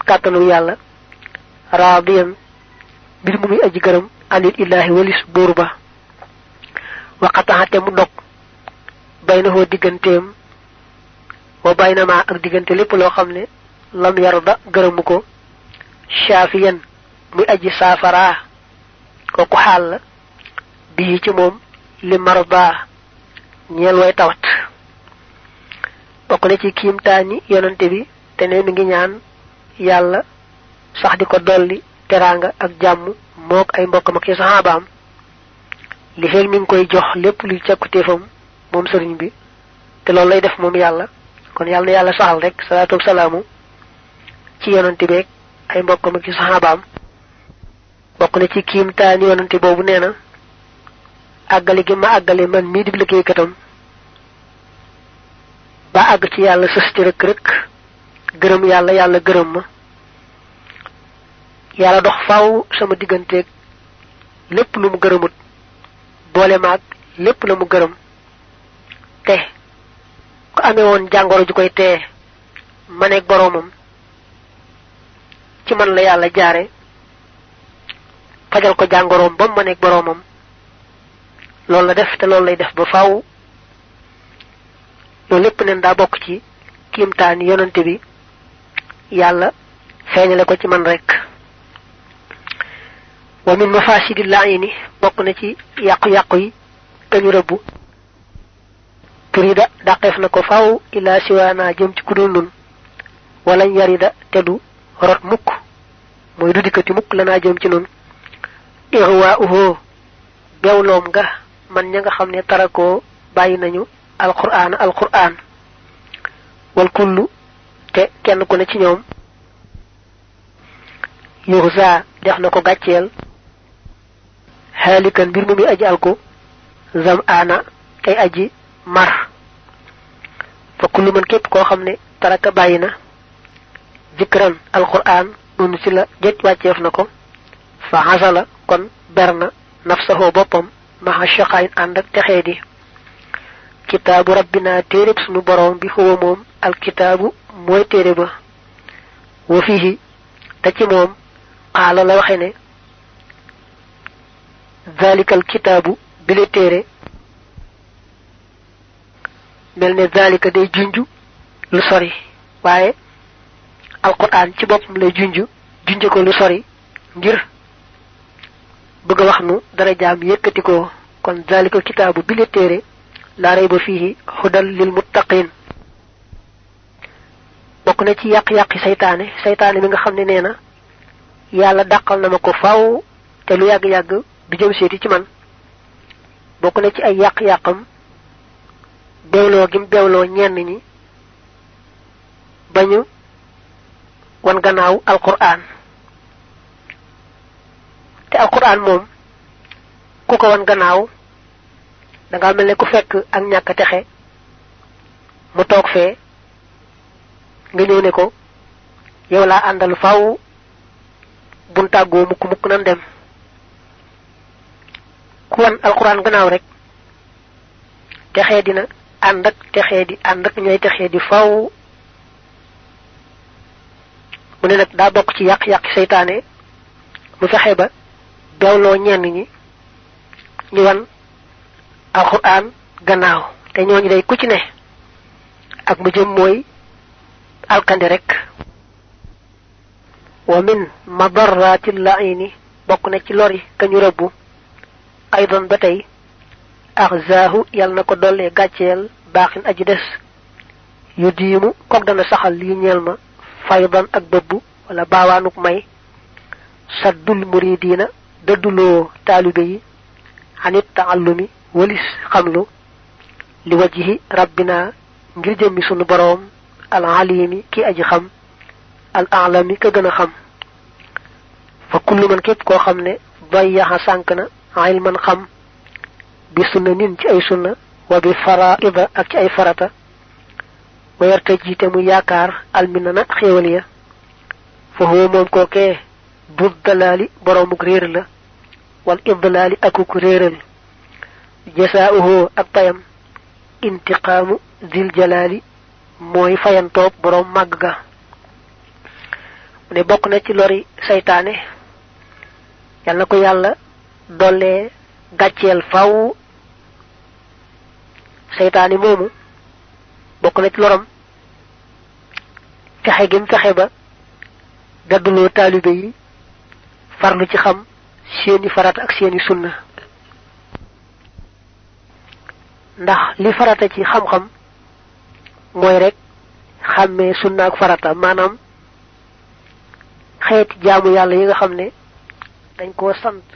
kàttanu yàlla raadiyan mbir mu muy aji gërëm anil illaahi walis buur ba waqataxate mu dog baynahoo digganteem wa baynama ak diggante lépp loo xam ne lam yarda gërëmu ko shaafiyan muy aji saafara kooku xaal la bii ci moom li marda ñeel way tawat bokk na ci kiimtaani yonante bi te ne mi ngi ñaan yàlla sax di ko dolli teraanga ak jàmm mook ay mbokkam ak ci saxaabaam li feeg mi ngi koy jox lépp luy càkkutéefam moom sëriñ bi te loolu lay def moom yàlla kon yàlla na yàlla saxal rek salaatu salaamu ci yonante beeg ay mbokkam ak ci saxaabaam bokk na ci kiimtaani yonante boobu nee na àggale gi ma àggale man mii di liggéeykatam ba àgg ci yàlla sës ci rëkk gërëm yàlla yàlla gërëm ma yàlla dox faaw sama digganteeg lépp lu mu gërëmut boole maag lépp la mu gërëm te ku amee woon jàngoro ju koy teye maneeg boroomam ci man la yàlla jaare fajal ko jàngoroom ba mu nekk boroomam loolu la def te loolu lay def ba faaw loolu lépp neen daa bokk ci kiimtaani yonante bi yàlla feeñale ko ci man rek wa min mafasidil la'ini bokk na ci yàqu-yàqu yi kañu rëbbu turida dàqeef na ko faaw ila siwaana jëm ci kudul nun wala yarida te du rot mukk mooy du dikkati mukk lanaa jëm ci nun ihwaa'uhu bewloom nga man ña nga xam ne tarakoo bàyyi nañu alqur'aan wal kullu te kenn ku ne ci ñoom yuxza def na ko gàcceel xaalikan mbir mu muy aji alku zam aana kay aji mar fa kullu man képp koo xam ne taraka bàyyi na zikran alqur'aan nunu ci la jëj wàcceef na ko fa xasala kon ber na nafsahu boppam maxa shaqaayin ànd ak texee di kitaabu rabbina téereb sunu boroom bi huwa moom alkitaabu mooy téere ba wa fihi te ci moom xaala la waxe ne zalikal kitaabu bi le téere mel ne zalika day junju lu sori waaye alquran ci boppam lay junju ko lu sori ngir bëgg a wax nu dara jaam yëkkati ko kon zalikal kitaabu bi le téere laa rayba fihi hudal lil muttaqin bokk na ci yàq-yàqi saytaane mi nga xam ne nee na yàlla dàqal na ma ko faaw te lu yàgg-yàgg du jëm seeti ci man bokk na ci ay yàq-yàqam bewloo gim bewloo ñenn ñi bañu wan gannaaw alquran te alquran moom ku ko wan gannaaw danga mel ne ku fekk ak ñàkk texe mu toog fee nga ñëw ne ko yow laa àndal faaw bun tàggoo mukk nan dem ku wan alquran gannaaw rek texee dina ànd ak ñooy texee di faaw mu ne nag daa bokk ci yàq-yàq seytaane mu fexe ba bewloo ñenn ñi ñu wan alquran gannaaw te ñooñu day ku ci ne ak mu jëm mooy alkande rek wa min madarratil la'ini bokk na ci lori kañu rëbbu aydan ba tey axzaahu yal na ko dollee gàcceel baaxin aji des yu diimu kook dana saxal lii ñeel ma faydan ak bëbb wala baawaanuk may saddul muridiina dëdduloo taalibe yi xanit taallumi walis xamlu li wajhi rabbina ngir jëmmi sunu boroom al alimi ki aji xam al alami ka gën a xam fa kullu man képp koo xam ne bayyaxa sànk na ilman xam bi sunna nin ci ay sunna wa bi faraida ak ci ay farata wa yarta jiite mu yaakaar almina na xéewal ya fa huwa moom kookee bu dalaali boroomuk réer la wal idlaali akuk réeral jasaa'uhu ak payam intiqaamu zil jalaali mooy fayantoob boroom màgg ga ne bokk na ci lori saytaane yal na ko yàlla dollee gàcceel faw saytaane moomu bokk na ci loram fexe gim fexe ba gadduloo taalibe yi farlu ci xam seeni farata ak seeni sunna ndax li farata ci xam-xam mooy rek xàmmee sunna ak farata maanaam xeeti jaamu yàlla yi nga xam ne dañ koo sant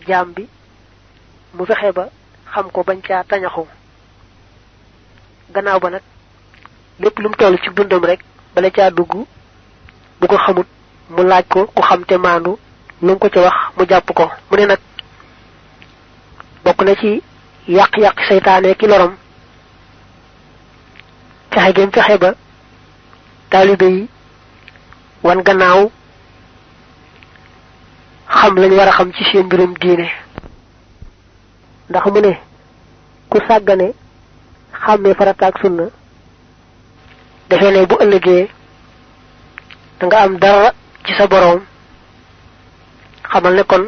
jaam bi mu fexe ba xam ko bañ caa tañaxu gannaaw ba nag lépp lu mu toll ci dundam rek bala caa dugg bu ko xamut mu laaj ko ku xam te maandu lu mu ko ci wax mu jàpp ko mu ne nag bokk na ci yàq-yàq seytaane ki lorom fexe gém fexe ba taalibe yi wan gannaaw xam lañ war a xam ci seen mbirum diine ndax mu ne ku sàggane xàmmee farata ak sunna defee ne bu ëllëgee da nga am dara ci sa boroom xamal ne kon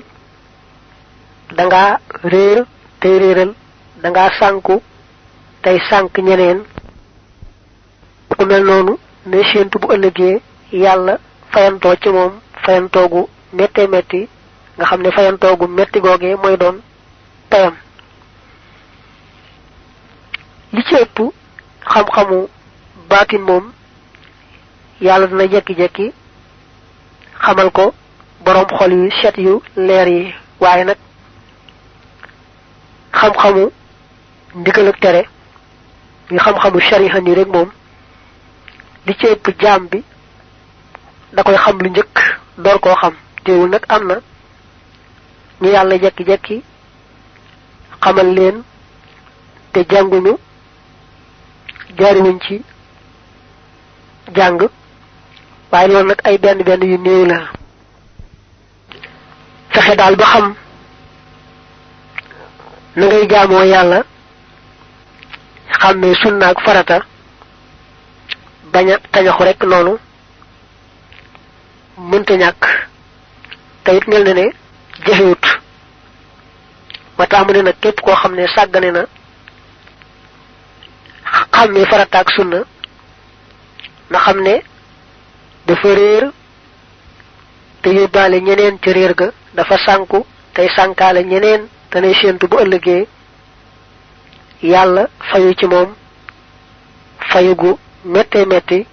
da nga réer tey réeral da nga sànku tey sànk ñeneen ku mel noonu ne séentu bu ëllëgee yàlla fayantoo ci moom fayantoogu metti metti nga xam ne fayantoogu metti googee mooy doon payam li ci ëpp xam-xamu baatin moom yàlla dina jekki-jekki xamal ko boroom xol yu set yu leer yi waaye nag xam-xamu ndigal ak tere yi xam-xamu shariha ni rek moom li ci ëpp jaam bi da koy xam lu njëkk door koo xam teewul nag am na ñu yàlla jekki-jekki xamal leen te jànguñu jaariwuñ ci jàng waaye loolu nag ay benn benn yu néew la fexe daal ba xam na ngay jaamoo yàlla xàmmee sunna ak farata bañ a tañaxu rek noonu mënta ñàkk te it mel na ne jëfewut ba tax mu ne nag képp koo xam ne sàggane na xàmmee farata ak sunna na xam ne dafa réer te yóbbaale ñeneen ca réer ga dafa sànku tey sànkaale ñeneen te nay séentu bu ëllëgee yàlla fayu ci moom fayu gu mettee metti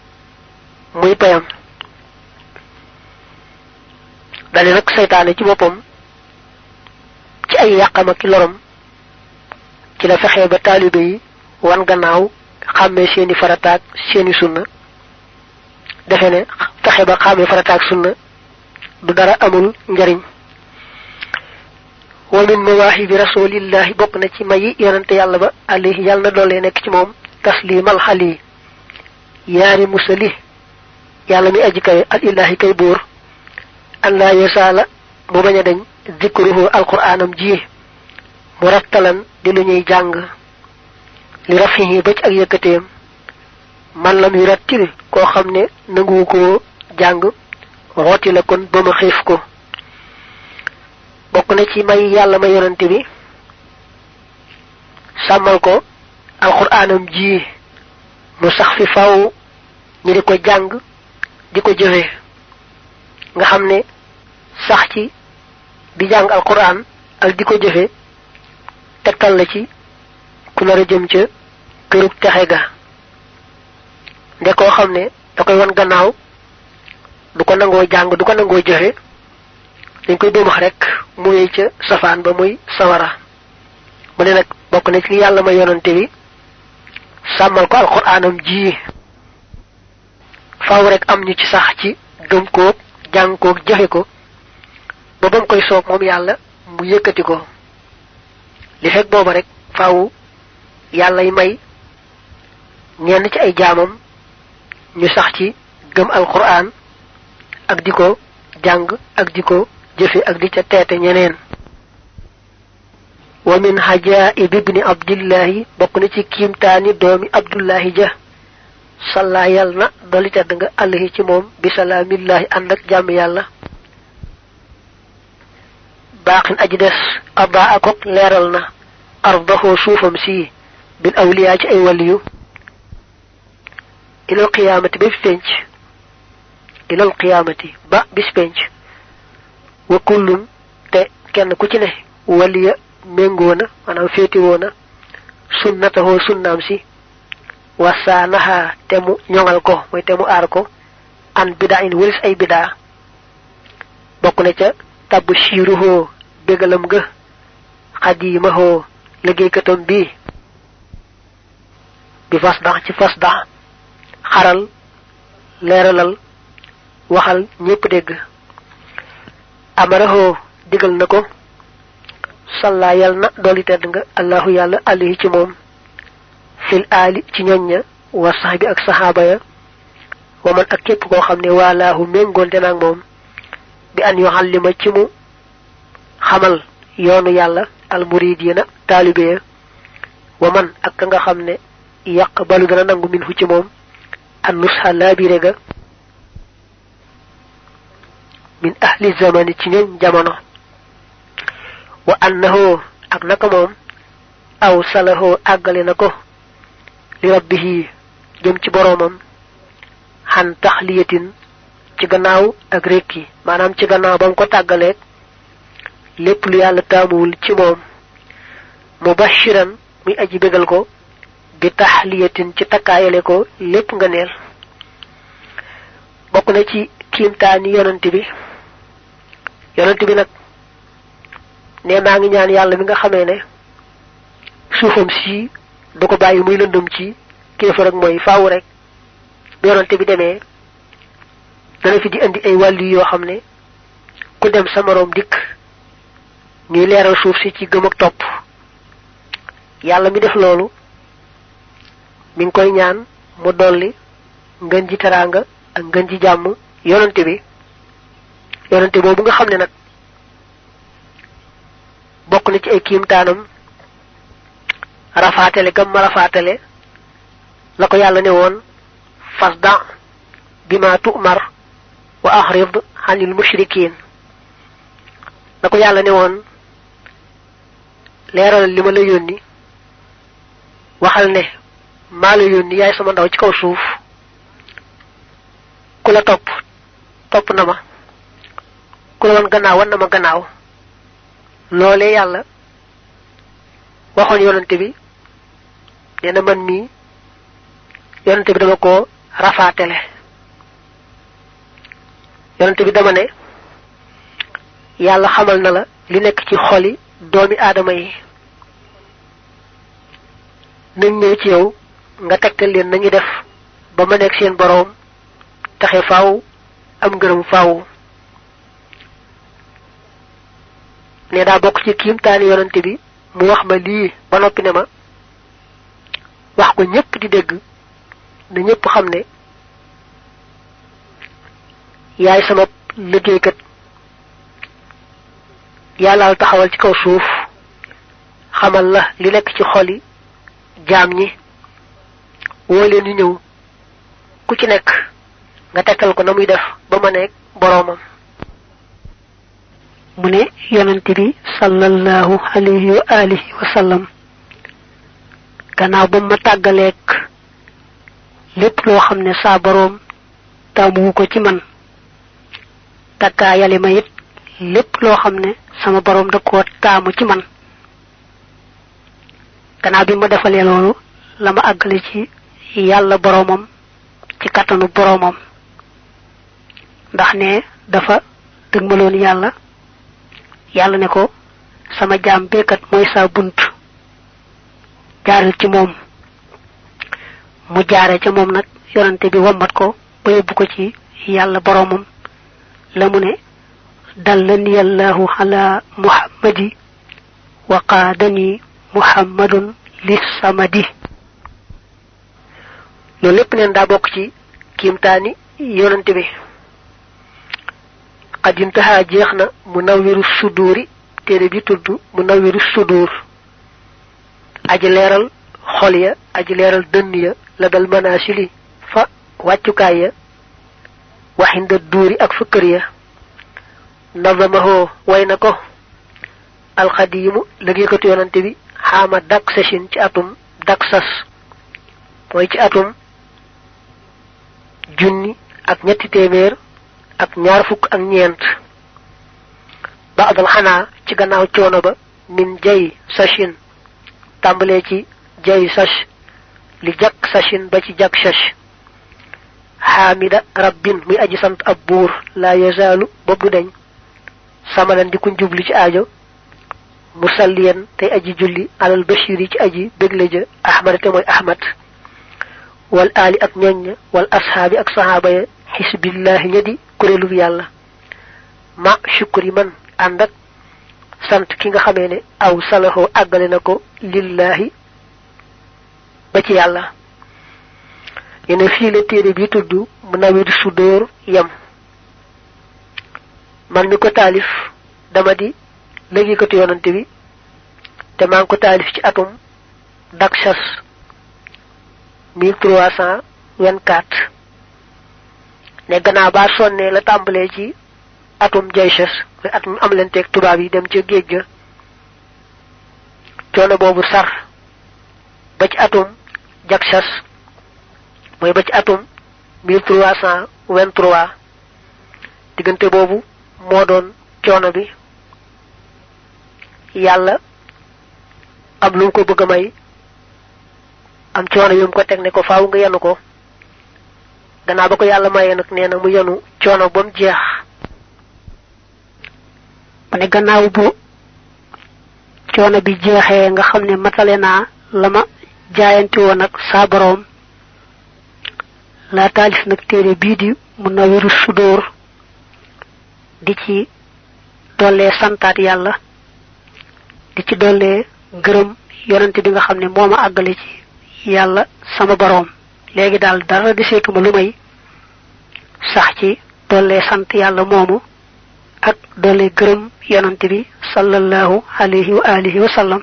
muy payam dale nag seytaane ci boppam ci ay yàqam ak lorom ci la fexee ba taalibe yi wan gannaaw xàmmee seeni farataak seeni sunna defe ne fexe ba xàmmee farataak sunna du dara amul njariñ wa min mawaahibi rasulillahi bokk na ci mayi yonante yàlla ba alayhi yàlla na doole nekk ci moom taslimal xali yaari musali yàlla mi aji kawe al ilahi kay buur an laa yasaala mu bañ a dañ zikruhu alquraanam ji murattalan di lu ñuy jàng li rafihi ba ci ak yëkkateem man lam yu rattil koo xam ne nanguwu koo jàng rooti la kon ba ma xiif ko bokk na ci may yàlla may yonante bi sàmmal ko alquraanam ji mu sax fi faw ñi di ko jàng di ko jëfe nga xam ne sax ci di jàng alquraan ak di ko jëfe tegtal la ci ku nar a jëm ca kërug texe ga nde koo xam ne da koy wan gannaaw du ko nangoo jàng du ko nangoo jëfe dañ koy dóomax rek mu wéy ca safaan ba muy sawara mu ne nag bokk na ci li yàlla ma yonante bi sàmmal ko alquraanam ji faaw rek am ñu ci sax ci gëm koog jàng koog jëfe ko ba ba mu koy soob moom yàlla mu yëkkati ko li fekk booba rek faaw yàlla y may ñenn ci ay jaamam ñu sax ci gëm alquraan ak di ko jàng ak di ko jëfe ak di ca teete ñeneen wa min hajaa'ib ibni abdillahi bokk na ci kiimtaani doomi abdullahi ja salla yàlla na doli tedd nga alayhi ci moom bi salaamillaahi ànd ak jàmm yàlla baaxin aji des abaa akok leeral na ardaxoo suufam si bil awliyaa ci ay waliyu ilal qiyaamati ba bis penc ilal qiyaamati ba bis penc wa kullun te kenn ku ci ne waliya méngoo na maanaam féetiwoo na sunnatahoo sunnaam si wasaanaha te mu ñoŋal ko mooy te mu aar ko an bidaa in wëlis ay bidaa bokk na ca tabb siiruhoo bégalam nga xadiimahoo liggéeykatam bi fasdax ci fasdax xaral leeralal waxal ñépp dégg amarahoo digal na ko salla yal na dooli tedd nga allahu yàlla alayhi ci moom fil aali ci ñoñ ña wa sax bi ak saxaaba ya wa man ak képp koo xam ne waalaahu méngoonte naag moom bi an yuxallima ci mu xamal yoonu yàlla almuridiina taalibe ya wa man ak ka nga xam ne yàq balu dana nangu min fu ci moom an nusxa laabire ga min ahli zamani ci ñoom jamono wa annahu ak naka moom aw salahu àggale na ko li rabbihi jëm ci boroomam xan taxliyatin ci gannaaw ak rekki maanaam ci gannaaw ba mu ko tàggaleeg lépp lu yàlla taamuwul ci moom mubashiran muy aji bégal ko bi taxliyatin ci takkaayale ko lépp nga neel bokk na ci kiimtaani yonent bi nag ne maa ngi ñaan yàlla mi nga xamee ne suufam si du ko bàyyi muy lëndëm ci kéefar ak mooy faaw rek bu yonent bi demee dana fi di indi ay wàllu yoo xam ne ku dem sa moroom dikk ñuy leeral suuf si ci gëm ak topp yàlla mi def loolu mi ngi koy ñaan mu dolli ngën ji teraanga ak ngën ji jàmm yonent boobu nga xam ne nag bokk na ci ay kiimtaanam rafaatale gam ma rafaatale la ko yàlla ne woon fasda bima tu'mar wa axrid anil mushrikin la ko yàlla ne woon leeral li ma la yónni waxal ne maa la yónni yaay sama ndaw ci kaw suuf ku la topp na ma ku la wan gannaaw wan na ma gannaaw loolee yàlla waxoon yonante bi nee na man mii yonante bi dama ko rafaatele yonante bi dama ne yàlla xamal na la li nekk ci xoli doomi aadama yi nañ ñëw ci yow nga tegtal leen nañu def ba ma nekk seen boroom taxe faaw am ngërëm faaw ne daa bokk ci kiimtaani yonante bi mu wax ma lii ba noppi ne ma wax ko ñépp di dégg na ñépp xam ne yaay sama liggéeykat yàllaal taxawal ci kaw suuf xamal la li nekk ci xoli jaam ñi woo leen ñu ñëw ku ci nekk nga tegtal ko na muy def ba ma nekk boroomam mu ne yonent bi sallallahu alayhi wa alihi wa sallam gannaaw ba ma tàggaleek lépp loo xam ne saa boroom taamuwu ko ci man takkaa yale ma it lépp loo xam ne sama boroom da koo taamu ci man gannaaw bi ma defalee loolu la ma àggale ci yàlla boroomam ci kattanu boroomam ndax ne dafa dëgmaloon yàlla ne ko sama jaam beekat mooy saa bunt jaaral ci moom mu jaare ca moom nag yonante bi wommat ko ba yóbbu ko ci yàlla boroomam la mu ne dallani allahu ala muhammadi wa qaadani muhammadun li samadi loolu lépp neen daa bokk ci kiimtaani yonante bi qad intaha jeex na munawwiru suduuri téere bi tudd munawwiru suduur aji leeral xol ya aji leeral dënn ya la dal manasili fa wàccukaay ya waxinda duuri ak fa kër ya nazamaho way na ko alxadiimu liggéeykatu yonante bi xaama dak sashin ci atum dak sas mooy ci atum junni ak ñetti téeméer ak ñaar fukk ak ñeent baadal xanaa ci gannaaw coono ba min jay sashin tàmbalee ci jay sash li jak sashin ba ci jak sash xaamida rabbin muy aji sant ab buur laa yazaalu bopp du deñ samanan di kuñ jubli ci aajo musalliyan tey aji julli alal bashir yi ci aji bégle ja ahmad te mooy ahmad wal aali ak ñoñña wal ashaabi ak sahaaba ya xisbillahi ña di kuréelub yàlla ma shukri man ànd ak sant ki nga xamee ne aw salaxoo àggale na ko lillahi ba ci yàlla yene fii la téere bi tudd Munawwirus Sudur yam man mi ko taalif dama di liggéeykatu yonante bi te maa ngi ko taalif ci atum Daksas 1324 ne gannaaw baa sonnee la tàmbalee ci atum jayshas muy atum am lenteeg tubaab yi dem ca géej ga coono boobu sar ba ci atum jaksas mooy ba ci atum 1323 diggante boobu moo doon coono bi yàlla am lu ko bëgg may am coono yu ko teg ne ko faaw nga yanu ko gannaaw ba ko yàlla mayee nag nee na mu yanu coono ba mu jeex ma ne gannaaw bu coono bi jeexee nga xam ne matale naa la ma jaayanti woon ak saa boroom laa taalif nag téere bii di Munawwirus Sudóor di ci dollee santaat yàlla di ci dollee gërëm yonante bi nga xam ne moo ma àggale ci yàlla sama boroom léegi daal dara deseetuma lu may sax ci dollee sant yàlla moomu ak dollee gërëm yonante bi sallallahu alayhi wa alihi wa sallam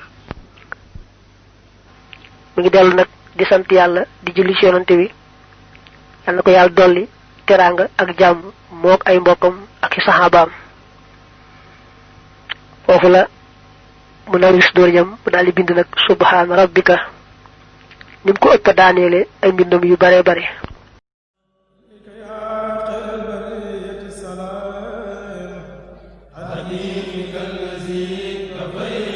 mi ngi dellu nag di sant yàlla di julli ci yonante bi yàlla na ko yàlla dolli teraanga ak jàmm mook ay mbokkam ak i saxaabaam foofu la Munawwirus Sudóor jam mu daal di bind nag subhaana rabbika ni mu ko ëpp daaneele ay mbindam yu bare bare حبيبك الذي كفيت